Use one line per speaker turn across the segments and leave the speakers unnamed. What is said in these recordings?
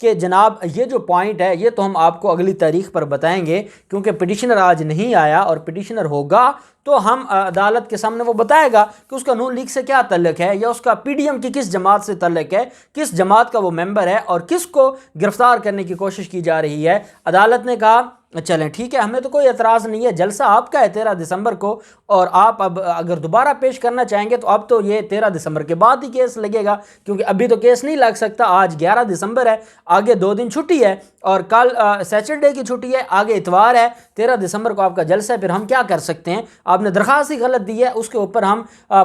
کہ جناب یہ جو پوائنٹ ہے یہ تو ہم آپ کو اگلی تاریخ پر بتائیں گے، کیونکہ پٹیشنر آج نہیں آیا، اور پٹیشنر ہوگا تو ہم عدالت کے سامنے وہ بتائے گا کہ اس کا نون لیگ سے کیا تعلق ہے، یا اس کا پی ڈی ایم کی کس جماعت سے تعلق ہے، کس جماعت کا وہ ممبر ہے، اور کس کو گرفتار کرنے کی کوشش کی جا رہی ہے۔ عدالت نے کہا چلیں ٹھیک ہے، ہمیں تو کوئی اعتراض نہیں ہے، جلسہ آپ کا ہے 13 دسمبر کو، اور آپ اب اگر دوبارہ پیش کرنا چاہیں گے تو اب تو یہ 13 دسمبر کے بعد ہی کیس لگے گا، کیونکہ ابھی تو کیس نہیں لگ سکتا۔ آج 11 دسمبر ہے، آگے 2 دن چھٹی ہے، اور کل سیچرڈے کی چھٹی ہے، آگے اتوار ہے، 13 دسمبر کو آپ کا جلسہ ہے، پھر ہم کیا کر سکتے ہیں؟ آپ نے درخواست ہی غلط دی ہے، اس کے اوپر ہم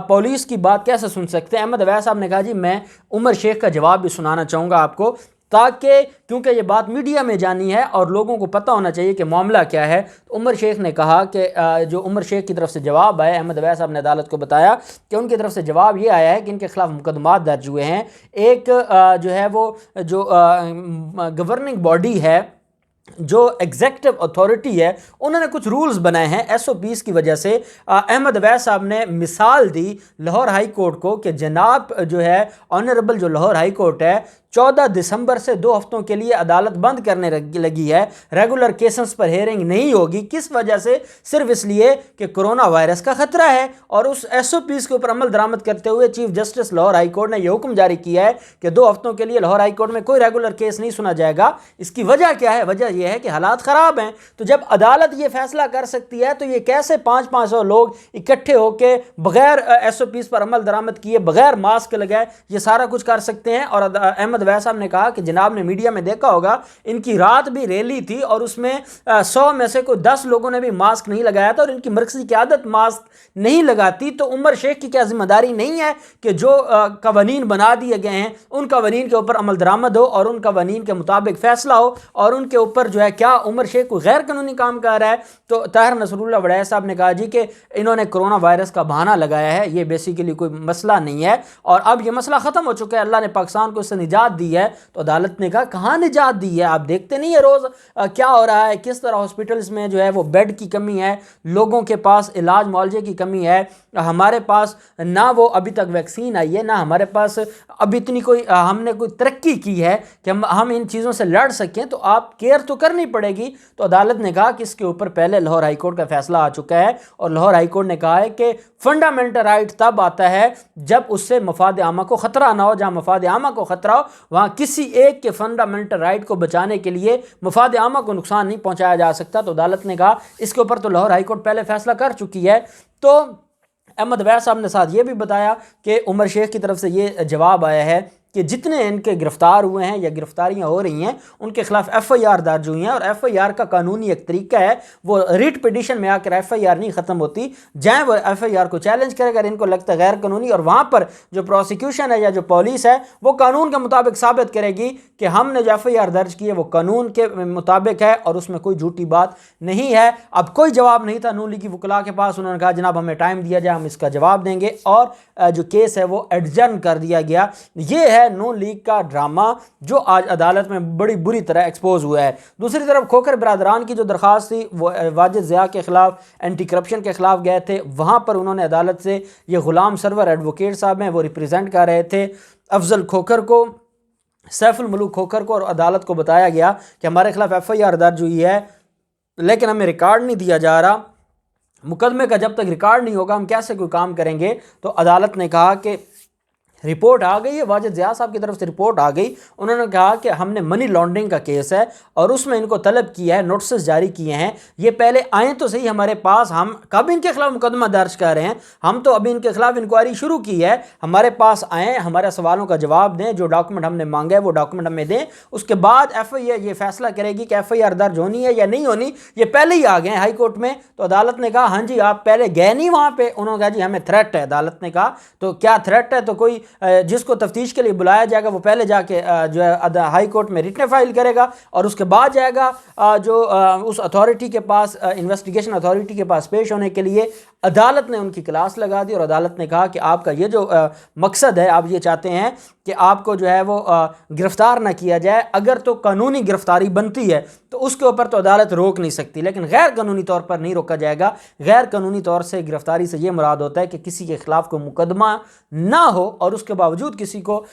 پولیس کی بات کیسے سن سکتے ہیں؟ احمد اویس صاحب نے کہا جی میں عمر شیخ کا جواب بھی سنانا چاہوں گا آپ کو، تاکہ کیونکہ یہ بات میڈیا میں جانی ہے اور لوگوں کو پتہ ہونا چاہیے کہ معاملہ کیا ہے۔ تو عمر شیخ نے کہا کہ جو عمر شیخ کی طرف سے جواب آیا، احمد اویس صاحب نے عدالت کو بتایا کہ ان کی طرف سے جواب یہ آیا ہے کہ ان کے خلاف مقدمات درج ہوئے ہیں۔ ایک جو ہے وہ جو گورننگ باڈی ہے، جو ایگزیکٹو اتھارٹی ہے، انہوں نے کچھ رولز بنائے ہیں ایس او پیز کی وجہ سے۔ احمد اویس صاحب نے مثال دی لاہور ہائی کورٹ کو کہ جناب جو ہے آنریبل جو لاہور ہائی کورٹ ہے 14 دسمبر سے 2 ہفتوں کے لیے عدالت بند کرنے لگی ہے، ریگولر کیسز پر ہیئرنگ نہیں ہوگی۔ کس وجہ سے؟ صرف اس لیے کہ کرونا وائرس کا خطرہ ہے، اور اس ایس او پیز کے اوپر عمل درآمد کرتے ہوئے chief justice Lahore high court نے یہ حکم جاری کیا ہے کہ 2 ہفتوں کے لیے لاہور ہائی کورٹ میں کوئی ریگولر کیس نہیں سنا جائے گا۔ اس کی وجہ کیا ہے؟ وجہ یہ ہے کہ حالات خراب ہیں۔ تو جب عدالت یہ فیصلہ کر سکتی ہے تو یہ کیسے 500 لوگ اکٹھے ہو کے بغیر ایس او پیز پر عمل درآمد کیے، بغیر ماسک لگائے یہ سارا کچھ کر سکتے ہیں؟ اور احمد اویس صاحب نے کہا کہ جناب نے میڈیا میں دیکھا ہوگا ان کی رات بھی ریلی تھی، اور اس میں 100 میں سے کوئی 10 لوگوں نے بھی ماسک نہیں لگایا تھا، اور ان کی مرکزی قیادت ماسک نہیں لگاتی۔ تو عمر شیخ کی کیا ذمہ داری نہیں ہے کہ جو قوانین بنا دیے گئے ہیں ان قوانین کے اوپر عمل درآمد ہو، اور ان قوانین کے مطابق فیصلہ ہو، اور ان کے اوپر جو ہے کیا عمر شیخ کوئی غیر قانونی کام کر رہا ہے؟ تو طاہر نصر اللہ وڑیچ صاحب نے کہا جی کہ انہوں نے کرونا وائرس کا بہانہ لگایا ہے، یہ بیسیکلی کوئی مسئلہ نہیں ہے، اور اب یہ مسئلہ ختم ہو چکا ہے، اللہ نے پاکستان کو اس سے نجات دی ہے۔ تو عدالت نے کہا کہاں نجات دی ہے؟ آپ دیکھتے نہیں ہے روز کیا ہو رہا ہے، کس طرح ہاسپٹلز میں جو ہے وہ بیڈ کی کمی ہے، لوگوں کے پاس علاج معالجے کی کمی ہے، ہمارے پاس نہ وہ ابھی تک ویکسین آئی ہے، نہ ہمارے پاس اب اتنی کوئی ہم نے کوئی ترقی کی ہے کہ ہم ان چیزوں سے لڑ سکیں، تو آپ کیئر تو کرنی پڑے گی۔ تو عدالت نے کہا کہ اس کے اوپر پہلے لاہور ہائی کورٹ کا فیصلہ آ چکا ہے، اور لاہور ہائی کورٹ نے کہا ہے کہ فنڈامنٹل رائٹ تب آتا ہے جب اس سے مفاد عامہ کو خطرہ نہ ہو۔ جہاں مفاد عامہ کو خطرہ ہو وہاں کسی ایک کے فنڈامنٹل رائٹ کو بچانے کے لیے مفاد عامہ کو نقصان نہیں پہنچایا جا سکتا۔ تو عدالت نے کہا اس کے اوپر تو لاہور ہائی کورٹ پہلے فیصلہ کر چکی ہے۔ تو احمد اویس صاحب نے ساتھ یہ بھی بتایا کہ عمر شیخ کی طرف سے یہ جواب آیا ہے کہ جتنے ان کے گرفتار ہوئے ہیں یا گرفتاریاں ہو رہی ہیں ان کے خلاف ایف آئی آر درج ہوئی ہیں، اور ایف آئی آر کا قانونی ایک طریقہ ہے، وہ ریٹ پٹیشن میں آ کر ایف آئی آر نہیں ختم ہوتی، جائیں وہ ایف آئی آر کو چیلنج کرے اگر ان کو لگتا ہے غیر قانونی، اور وہاں پر جو پروسیکیوشن ہے یا جو پولیس ہے وہ قانون کے مطابق ثابت کرے گی کہ ہم نے جو ایف آئی آر درج کی ہے وہ قانون کے مطابق ہے اور اس میں کوئی جھوٹی بات نہیں ہے۔ اب کوئی جواب نہیں تھا نون لیگ کی وکلاء کے پاس، انہوں نے کہا جناب ہمیں ٹائم دیا جائے، ہم اس کا جواب دیں گے، اور جو کیس ہے وہ ایڈجرن کر دیا گیا۔ یہ ہے نون لیگ کا ڈرامہ جو آج عدالت میں بڑی بری طرح ایکسپوز ہوا ہے۔ دوسری طرف کھوکھر برادران کی جو درخواست تھی وہ واجد ضیاء کے خلاف اینٹی کرپشن کے خلاف گئے تھے، وہاں پر انہوں نے عدالت سے یہ غلام سرور ایڈوکیٹ صاحب ہیں وہ ریپریزنٹ کر رہے تھے افضل کھوکھر کو، سیف الملوک کھوکھر کو، اور عدالت کو بتایا گیا کہ ہمارے خلاف ایف آئی آر درج ہوئی ہے لیکن ہمیں ریکارڈ نہیں دیا جا رہا، مقدمے کا جب تک ریکارڈ نہیں ہوگا ہم کیسے کوئی کام کریں گے۔ تو عدالت نے کہا کہ رپورٹ آ گئی ہے، واجد ضیاء صاحب کی طرف سے رپورٹ آ گئی، انہوں نے کہا کہ ہم نے منی لانڈرنگ کا کیس ہے اور اس میں ان کو طلب کیا ہے، نوٹسز جاری کیے ہیں، یہ پہلے آئیں تو صحیح ہمارے پاس، ہم کب ان کے خلاف مقدمہ درج کر رہے ہیں، ہم تو ابھی ان کے خلاف انکوائری شروع کی ہے، ہمارے پاس آئیں، ہمارے سوالوں کا جواب دیں، جو ڈاکومنٹ ہم نے مانگا ہے وہ ڈاکومنٹ ہمیں دیں، اس کے بعد ایف آئی آر یہ فیصلہ کرے گی کہ ایف آئی آر درج ہونی ہے یا نہیں ہونی۔ یہ پہلے ہی آ گئے ہائی کورٹ میں، تو عدالت نے کہا ہاں جی آپ پہلے گئے نہیں وہاں پہ، انہوں نے کہا جی ہمیں تھریٹ ہے، عدالت نے کہا تو کیا تھریٹ ہے؟ تو کوئی جس کو تفتیش کے لیے بلایا جائے گا وہ پہلے جا کے جو ہے ہائی کورٹ میں ریٹن فائل کرے گا، اور اس کے بعد جائے گا جو اس اتھارٹی کے پاس، انویسٹیگیشن اتھارٹی کے پاس پیش ہونے کے لیے۔ عدالت نے ان کی کلاس لگا دی، اور عدالت نے کہا کہ آپ کا یہ جو مقصد ہے، آپ یہ چاہتے ہیں کہ آپ کو جو ہے وہ گرفتار نہ کیا جائے، اگر تو قانونی گرفتاری بنتی ہے تو اس کے اوپر تو عدالت روک نہیں سکتی، لیکن غیر قانونی طور پر نہیں روکا جائے گا۔ غیر قانونی طور سے گرفتاری سے یہ مراد ہوتا ہے کہ کسی کے خلاف کوئی مقدمہ نہ ہو اور اس کے باوجود کسی کو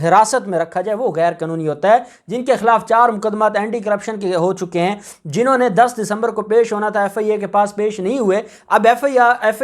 حراست میں رکھا جائے وہ غیر قانونی ہوتا ہے۔ جن کے خلاف 4 مقدمات اینٹی کرپشن کے ہو چکے ہیں، جنہوں نے 10 دسمبر کو پیش ہونا تھا ایف آئی اے کے پاس پیش نہیں ہوئے، اب ایف آئی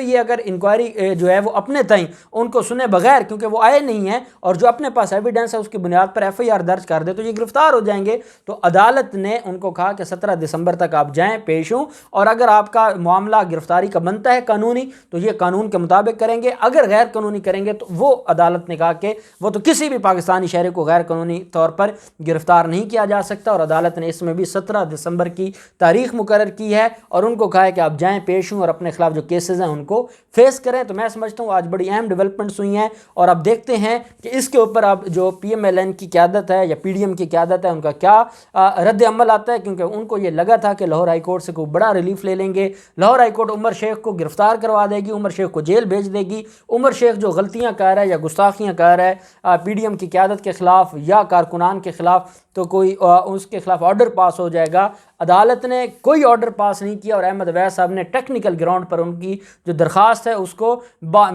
اے اگر انکوائری جو ہے وہ اپنے تئیں ان کو سنے بغیر، کیونکہ وہ آئے نہیں ہیں اور جو اپنے پاس ایویڈنس ہے اس کی بنیاد پر ایف آئی آر درج کر دے تو یہ گرفتار ہو جائیں گے۔ تو عدالت نے ان کو کہا کہ 17 دسمبر تک آپ جائیں، پیش ہوں، اور اگر آپ کا معاملہ گرفتاری کا بنتا ہے قانونی تو یہ قانون کے مطابق کریں گے، اگر غیر قانونی کریں گے تو وہ عدالت نے کہا کہ وہ تو کسی بھی پاکستانی شہری کو غیر قانونی طور پر گرفتار نہیں کیا جا سکتا، اور عدالت نے اس میں بھی 17 دسمبر کی تاریخ مقرر کی ہے اور ان کو کہا ہے کہ آپ جائیں، پیش ہوں اور اپنے خلاف جو کیسز ہیں ان کو فیس کریں۔ تو میں سمجھتا ہوں آج بڑی اہم ڈیولپمنٹس ہوئی ہیں، اور اب دیکھتے ہیں کہ اس کے اوپر اب جو پی ایم ایل این کی قیادت ہے یا پی ڈی ایم کی قیادت ہے ان کا کیا رد عمل آتا ہے، کیونکہ ان کو یہ لگا تھا کہ لاہور ہائی کورٹ سے کوئی بڑا ریلیف لے لیں گے، لاہور ہائی کورٹ عمر شیخ کو گرفتار کروا دے گی، عمر شیخ کو جیل بھیج دے گی، عمر شیخ جو غلطیاں کر رہا ہے یا گستاخیاں کر رہا ہے پی ڈی ایم کی قیادت کے خلاف یا کارکنان کے خلاف، تو کوئی اس کے خلاف آرڈر پاس ہو جائے گا۔ عدالت نے کوئی آرڈر پاس نہیں کیا اور احمد اویس صاحب نے ٹیکنیکل گراؤنڈ پر ان کی جو درخواست ہے اس کو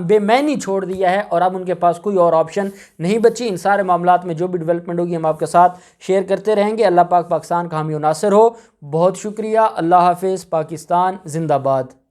بے معنی چھوڑ دیا ہے، اور اب ان کے پاس کوئی اور آپشن نہیں بچی۔ ان سارے معاملات میں جو بھی ڈیولپمنٹ ہوگی ہم آپ کے ساتھ شیئر کرتے رہیں گے۔ اللہ پاک پاکستان کا حامی و ناصر ہو۔ بہت شکریہ۔ اللہ حافظ۔ پاکستان زندہ باد۔